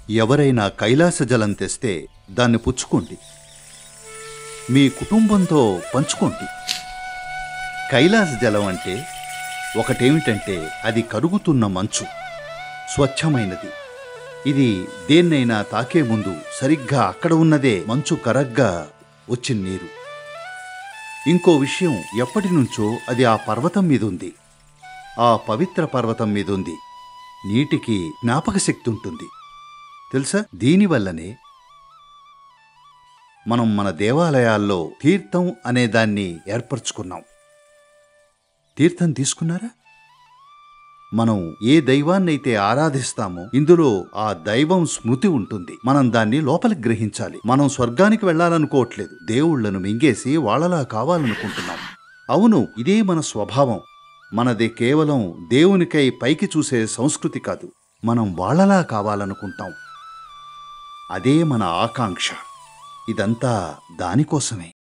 ఎవరైనా కైలాస జలం తెస్తే దాన్ని పుచ్చుకోండి, మీ కుటుంబంతో పంచుకోండి. కైలాస జలం అంటే ఒకటేమిటంటే అది కరుగుతున్న మంచు, స్వచ్ఛమైనది. ఇది దేన్నైనా తాకే ముందు సరిగ్గా అక్కడ ఉన్నదే మంచు కరగ్గా వచ్చిన నీరు. ఇంకో విషయం, ఎప్పటినుంచో అది ఆ పర్వతం మీదుంది, ఆ పవిత్ర పర్వతం మీదుంది. నీటికి జ్ఞాపకశక్తి ఉంటుంది తెలుసా. దీనివల్లనే మనం మన దేవాలయాల్లో తీర్థం అనేదాన్ని ఏర్పరచుకున్నాం. తీర్థం తీసుకున్నారా? మనం ఏ దైవాన్నైతే ఆరాధిస్తామో ఇందులో ఆ దైవం స్మృతి ఉంటుంది. మనం దాన్ని లోపలికి గ్రహించాలి. మనం స్వర్గానికి వెళ్లాలనుకోవట్లేదు, దేవుళ్లను మింగేసి వాళ్లలా కావాలనుకుంటున్నాం. అవును, ఇదే మన స్వభావం. మనది కేవలం దేవునికై పైకి చూసే సంస్కృతి కాదు, మనం వాళ్లలా కావాలనుకుంటాం. అదే మన ఆకాంక్ష. ఇదంతా దానికోసమే.